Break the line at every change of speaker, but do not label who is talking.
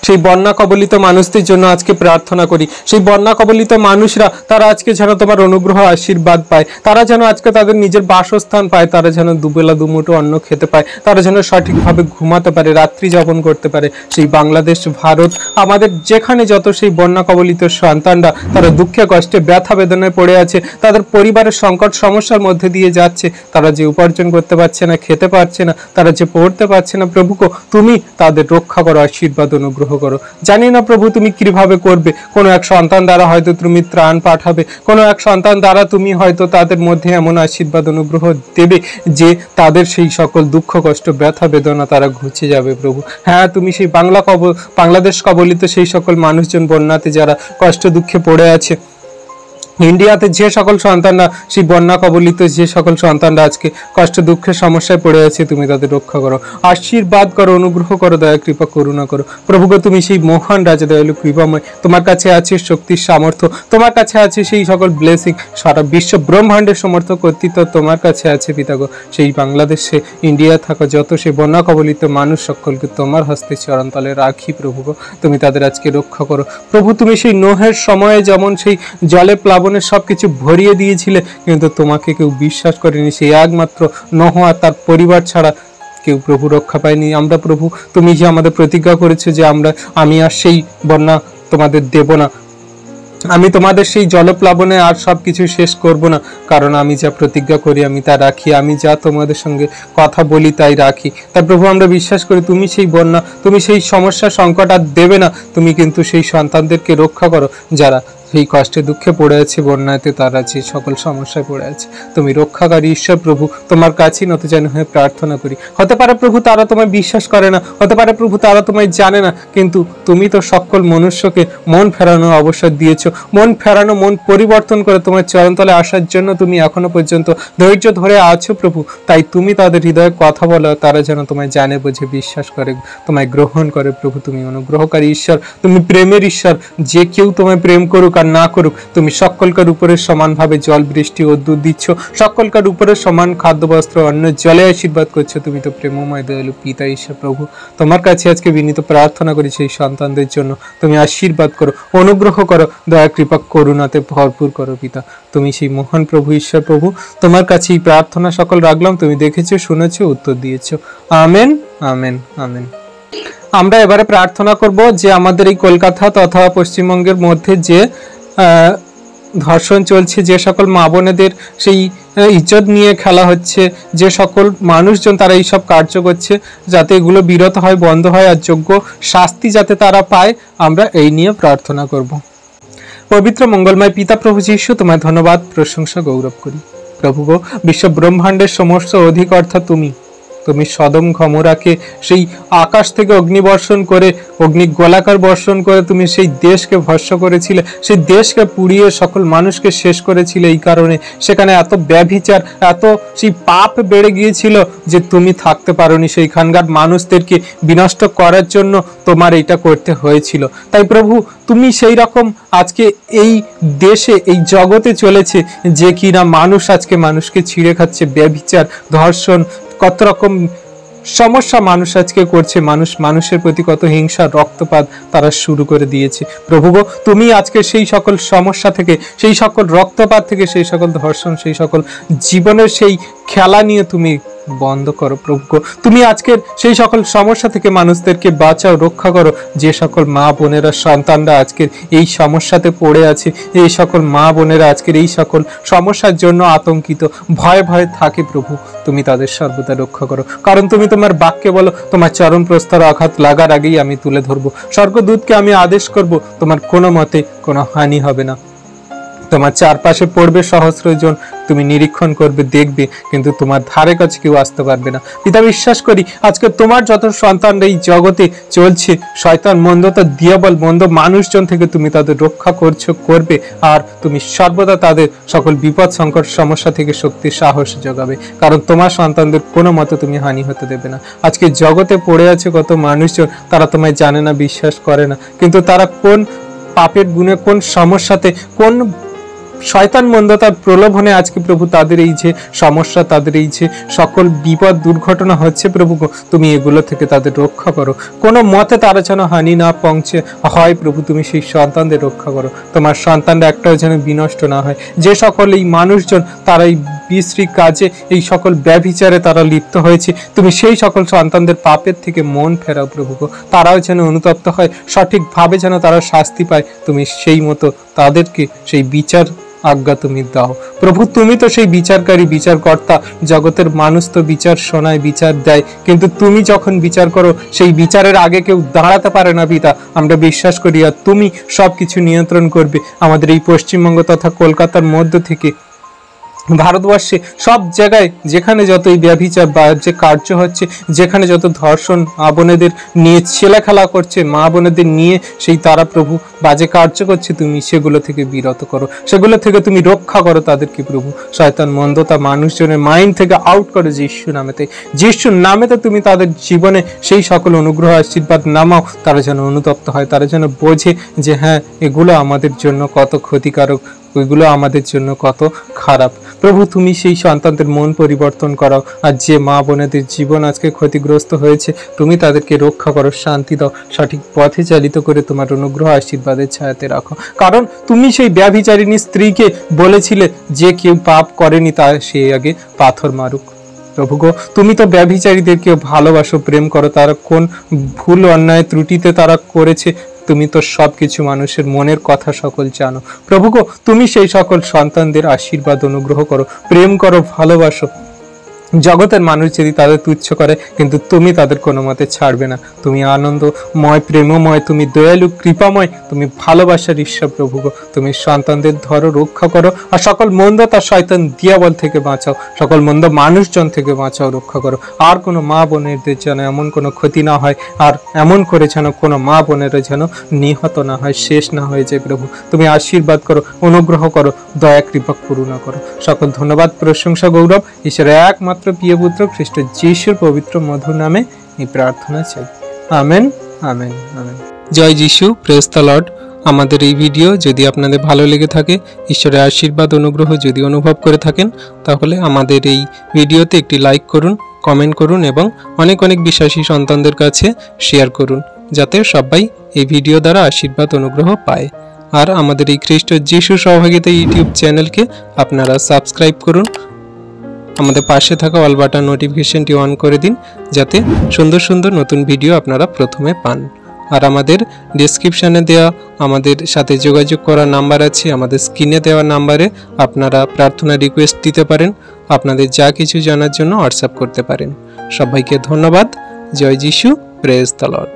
সেই বন্যা কবলিত মানুষদের জন্য আজকে প্রার্থনা করি। সেই বন্যা কবলিত মানুষরা তারা আজকে যেন তোমার অনুগ্রহ আশীর্বাদ পায়, তারা যেন আজকে তাদের নিজের বাসস্থান পায়, তারা যেন দুবেলা দুমুঠো অন্ন খেতে পায়, তারা যেন সঠিকভাবে ঘুমাতে পারে, রাত্রি যাপন করতে পারে। সেই বাংলাদেশ, ভারত, আমাদের যেখানে যত সেই বন্যা কবলিত সন্তানরা তারা দুঃখে কষ্টে ব্যথা বেদনায় পড়ে আছে, তাদের পরিবারের সংকট সমস্যার মধ্যে দিয়ে যাচ্ছে, তারা যে উপার্জন করতে পারছে না, খেতে পারছে না, তারা যে পড়তে পারছে না, প্রভু গো তুমি তাদের রক্ষা করো, আশীর্বাদ অনুগ্রহ করো। জানি না প্রভু তুমি কিভাবে করবে, কোনো এক সন্তান দ্বারা হয়তো তুমি ত্রাণ পাঠাবে, কোনো এক সন্তান দ্বারা তুমি হয়তো তাদের মধ্যে এমন আশীর্বাদ অনুগ্রহ দেবে যে তাদের সেই সকল দুঃখ কষ্ট ব্যথা বেদনা তারা ঘুচে যাবে। প্রভু হ্যাঁ, তুমি সেই বাংলাদেশ কবলিত সেই সকল মানুষজন, বন্যাতে যারা কষ্ট দুঃখে পড়ে আছে, ইন্ডিয়াতে যে সকল সন্তানরা সেই বন্যা কবলিত যে সকল সন্তানরা আজকে কষ্ট দুঃখের সমস্যায় পড়ে আছে, তুমি তাদের রক্ষা করো, আশীর্বাদ করো, অনুগ্রহ করো, দয়া কৃপা করুণা করো। প্রভুকে তুমি সেই মহান রাজা, দয়ালু কৃপাময়, তোমার কাছে আছে শক্তির সামর্থ্য, তোমার কাছে আছে সেই সকল ব্লেসিং, সারা বিশ্ব ব্রহ্মাণ্ডের সমর্থ কর্তৃত্ব তোমার কাছে আছে পিতাগো। সেই বাংলাদেশে ইন্ডিয়া থাকা যত সেই বন্যা কবলিত মানুষ সকলকে তোমার হস্তে চরণতলে রাখি। প্রভুগো তুমি তাদের আজকে রক্ষা করো। প্রভু তুমি সেই নোহের সময়ে যেমন সেই জলে প্লাবন সবকিছু ভরিয়ে দিয়েছিলে, কিন্তু তোমাকে কেউ বিশ্বাস করেনি, সেই একমাত্র নোহ আর তার পরিবার ছাড়া কেউ প্রভু রক্ষা পায়নি। আমরা প্রভু তুমি যে আমাদের প্রতিজ্ঞা করেছো যে আমি আর সেই বন্যা তোমাদের দেব না, আমি তোমাদের সেই জলপ্লাবনে আর সবকিছু শেষ করব না, কারণ আমি যা প্রতিজ্ঞা করি আমি তা রাখি, আমি যা তোমাদের সঙ্গে কথা বলি তাই রাখি। তাই প্রভু আমরা বিশ্বাস করি তুমি সেই বন্যা, তুমি সেই সমস্যা সংকট আর দেবে না, তুমি কিন্তু সেই সন্তানদেরকে রক্ষা করো যারা সেই কষ্টে দুঃখে পড়ে আছে, বন্যাতে তারা যে সকল সমস্যায় পড়ে আছে। তুমি রক্ষাকারী ঈশ্বর প্রভু, তোমার কাছেই নতজানু হয়ে প্রার্থনা করি। হতে পারে প্রভু তারা তোমায় বিশ্বাস করে না, হতে পারে প্রভু তারা তোমায় জানে না, কিন্তু তুমি তো সকল মনুষ্যকে মন ফেরানো অবসর দিয়েছো, মন ফেরানো, মন পরিবর্তন করে তোমার চরণতলে আসার জন্য তুমি এখনো পর্যন্ত ধৈর্য ধরে আছো প্রভু। তাই তুমি তাদের হৃদয়ে কথা বলো, তারা যেন তোমায় জানে, বুঝে, বিশ্বাস করে, তোমায় গ্রহণ করে। প্রভু তুমি অনুগ্রহকারী ঈশ্বর, তুমি প্রেমের ঈশ্বর, যে কেউ তোমায় প্রেম করুক আর না করুক, তুমি সকলকার উপরে সমানভাবে জল বৃষ্টি ও দুধ দিচ্ছ, সকলকার উপরে সমান খাদ্য বস্ত্র অন্ন জলে আশীর্বাদ করছো। তুমি তো প্রেমময় দয়ালু পিতা ঈশ্বর প্রভু, তোমার কাছে আজকে বিনীত প্রার্থনা করি সেই সন্তানদের জন্য, তুমি আশীর্বাদ করো, অনুগ্রহ করো, দয়া কৃপা করুণাতে ভরপুর করো পিতা। তুমি সেই মহান প্রভু ঈশ্বর প্রভু, তোমার কাছে এই প্রার্থনা সকল রাখলাম, তুমি দেখেছো, শুনেছো, উত্তর দিয়েছো। Amen, amen, amen. আমরা এবারে প্রার্থনা করব যে আমাদের এই কলকাতা তথা পশ্চিমবঙ্গের মধ্যে যে ধর্ষণ চলছে, যে সকল মা বোনেদের সেই ইজ্জত নিয়ে খেলা হচ্ছে, যে সকল মানুষজন তারা এইসব কার্য করছে, যাতে এগুলো বিরত হয়, বন্ধ হয়, আর যোগ্য শাস্তি যাতে তারা পায়, আমরা এই নিয়ে প্রার্থনা করব। পবিত্র মঙ্গলময় পিতা প্রভু যীশু, তোমায় ধন্যবাদ, প্রশংসা, গৌরব করি। প্রভু গো, বিশ্ব ব্রহ্মাণ্ডের সমস্ত অধিকর্তা তুমি, তুমি সদম গমোরাকে সেই আকাশ থেকে অগ্নিবর্ষণ করে, অগ্নি গোলাকার বর্ষণ করে তুমি সেই দেশকে ভস্ম করেছিলে, সেই দেশকে পুড়িয়ে সকল মানুষকে শেষ করেছিলে। এই কারণে সেখানে এত ব্যভিচার, এত সেই পাপ বেড়ে গিয়েছিল যে তুমি থাকতে পারোনি, সেইখানকার মানুষদেরকে বিনষ্ট করার জন্য তোমার এইটা করতে হয়েছিল। তাই প্রভু তুমি সেই রকম আজকে এই দেশে, এই জগতে চলেছে যে কিনা মানুষ আজকে মানুষকে ছিঁড়ে খাচ্ছে, ব্যভিচার, ধর্ষণ, কত রকম সমস্যা মানুষ আজকে করছে, মানুষের প্রতি কত হিংসা, রক্তপাত তারা শুরু করে দিয়েছে। প্রভু গো, তুমি আজকে সেই সকল সমস্যা থেকে, সেই সকল রক্তপাত থেকে, সেই সকল ধর্ষণ, সেই সকল জীবনের সেই খেলা নিয়ে তুমি বন্ধ করো। প্রভু গো, তুমি আজকের সেই সকল সমস্যা থেকে মানুষদেরকে বাঁচাও, রক্ষা করো। যে সকল মা বোনেরা, সন্তানরা আজকের এই সমস্যাতে পড়ে আছে, এই সকল মা বোনেরা আজকের এই সকল সমস্যার জন্য আতঙ্কিত, ভয়ে ভয়ে থাকে, প্রভু তুমি তাদের সর্বদা রক্ষা করো। কারণ তুমি তোমার বাক্যে বলো, তোমার চরণ প্রস্তর আঘাত লাগার আগেই আমি তুলে ধরবো, স্বর্গদূতকে আমি আদেশ করব, তোমার কোনো মতে কোনো হানি হবে না। তোমার চারপাশে পড়বে সহস্র জন, তুমি নিরীক্ষণ করবে, দেখবে, কিন্তু তোমার ধারে কাছে কেউ আসতে পারবে না। পিতা বিশ্বাস করি আজকে তোমার যত সন্তান এই জগতে চলছে, শয়তান, মন্দতা, দিয়াবল, মন্দ মানুষজন থেকে তুমি তাদের রক্ষা করবে, আর তুমি সর্বদা তাদের সকল বিপদ সংকট সমস্যা থেকে শক্তি সাহস যোগাবে, কারণ তোমার সন্তানদের কোনো মতে তুমি হানি হতে দেবে না। আজকে জগতে পড়ে আছে কত মানুষজন, তারা তোমায় জানে না, বিশ্বাস করে না, কিন্তু তারা কোন পাপের গুণে, কোন সমস্যাতে, কোন শয়তান মন্দতার প্রলোভনে আজকে প্রভু তাদের এই যে সমস্যা, তাদের এই যে সকল বিপদ দুর্ঘটনা হচ্ছে প্রভু, তুমি এগুলো থেকে তাদের রক্ষা করো। কোনো মতে তারা যেন হানি না পৌঁছে হয় প্রভু, তুমি সেই সন্তানদের রক্ষা করো। তোমার সন্তানরা একটাও যেন বিনষ্ট না হয়। যে সকল এই মানুষজন তারা এই বিশ্রী কাজে, এই সকল ব্যভিচারে তারা লিপ্ত হয়েছে, তুমি সেই সকল সন্তানদের পাপের থেকে মন ফেরাও প্রভু, তারাও যেন অনুতপ্ত হয়, সঠিকভাবে যেন তারা শাস্তি পায়। তুমি সেই মতো তাদেরকে সেই বিচার আজ্ঞা তুমি দাও প্রভু। তুমি তো সেই বিচারকারী, বিচারকর্তা। জগতের মানুষ তো বিচার শোনায়, বিচার দেয়, কিন্তু তুমি যখন বিচার করো সেই বিচারের আগে কেউ দাঁড়াতে পারে না পিতা। আমরা বিশ্বাস করি আর তুমি সবকিছু নিয়ন্ত্রণ করবে। আমাদের এই পশ্চিমবঙ্গ তথা কলকাতার মধ্য থেকে ভারতবর্ষে সব জায়গায় যেখানে যত এই ব্যভিচার বা যে কার্য হচ্ছে, যেখানে যত ধর্ষণ, মা বোনেদের নিয়ে ছেলে খেলা করছে, মা বোনেদের নিয়ে সেই তারা প্রভু বাজে কার্য করছে, তুমি সেগুলো থেকে বিরত করো, সেগুলো থেকে তুমি রক্ষা করো তাদেরকে প্রভু। শয়তান মন্দতা মানুষজনের মাইন্ড থেকে আউট করো যিশুর নামেতে। যিশুর নামেতে তুমি তাদের জীবনে সেই সকল অনুগ্রহ আশীর্বাদ নামাও। তারা যেন অনুতপ্ত হয়, তারা যেন বোঝে যে হ্যাঁ, এগুলো আমাদের জন্য কত ক্ষতিকারক, ওইগুলো আমাদের জন্য কত খারাপ। প্রভু তুমি সেই সন্তানদের মন পরিবর্তন করাও। আর যে মা বোনেদের জীবন আজকে ক্ষতিগ্রস্ত হয়েছে, তুমি তাদেরকে রক্ষা করো, শান্তি দাও, সঠিক পথে চালিত করে তোমার অনুগ্রহ আশীর্বাদের ছায়াতে রাখো। কারণ তুমি সেই ব্যভিচারিণী স্ত্রীকে বলেছিলে যে কেউ পাপ করেনি তা সে আগে পাথর মারুক। প্রভু গো, তুমি তো ব্যভিচারীদেরকে ভালোবাসো, প্রেম করো। তারা কোন ভুল অন্যায় ত্রুটিতে তারা করেছে, তুমি তো সবকিছু মানুষের মনের কথা সকল জানো। প্রভু গো, তুমি সেই সকল সন্তানদের আশীর্বাদ অনুগ্রহ করো, প্রেম করো, ভালোবাসো। জগতের মানুষ যদি তাদের তুচ্ছ করে, কিন্তু তুমি তাদের কোনো মতে ছাড়বে না। তুমি আনন্দময়, প্রেমময়, তুমি দয়ালু, কৃপাময়, তুমি ভালোবাসার ঈশ্বর প্রভু গো। তুমি সন্তানদের ধরো, রক্ষা করো, আর সকল মন্দতা শয়তান দিয়াবল থেকে বাঁচাও, সকল মন্দ মানুষজন থেকে বাঁচাও, রক্ষা করো। আর কোনো মা বোনেরদের যেন এমন কোনো ক্ষতি না হয়, আর এমন করে যেন কোনো মা বোনেরা যেন নিহত না হয়, শেষ না হয়ে যায় প্রভু। তুমি আশীর্বাদ করো, অনুগ্রহ করো, দয়া কৃপা করুণা করো। সকল ধন্যবাদ, প্রশংসা, গৌরব ঈশ্বরের একমাত্র প্রিয় পুত্র খ্রিস্ট যিশুর পবিত্র মধুর নামে এই প্রার্থনা চাই। Amen, amen, amen. জয় যিশু, প্রেজ দ্য লর্ড। আমাদের এই ভিডিও যদি আপনাদের ভালো লেগে থাকে, ঈশ্বরের আশীর্বাদ অনুগ্রহ যদি অনুভব করে থাকেন, তাহলে আমাদের এই ভিডিওতে একটি লাইক করুন, কমেন্ট করুন এবং অনেক অনেক বিশ্বাসী সন্তানদের কাছে শেয়ার করুন, যাতে সবাই এই ভিডিও দ্বারা আশীর্বাদ অনুগ্রহ পায়। আর আমাদের এই খ্রিস্ট যিশু সহভাগিতা ইউটিউব চ্যানেলকে আপনারা সাবস্ক্রাইব করুন। আমাদের পাশে থাকা অল বাটন নোটিফিকেশনটি অন করে দিন, যাতে সুন্দর সুন্দর নতুন ভিডিও আপনারা প্রথমে পান। আর আমাদের ডেসক্রিপশানে দেওয়া আমাদের সাথে যোগাযোগ করার নাম্বার আছে, আমাদের স্ক্রিনে দেওয়া নাম্বারে আপনারা প্রার্থনা রিকোয়েস্ট দিতে পারেন, আপনাদের যা কিছু জানার জন্য হোয়াটসঅ্যাপ করতে পারেন। সবাইকে ধন্যবাদ। জয় যিশু, প্রেজ দ্য লর্ড।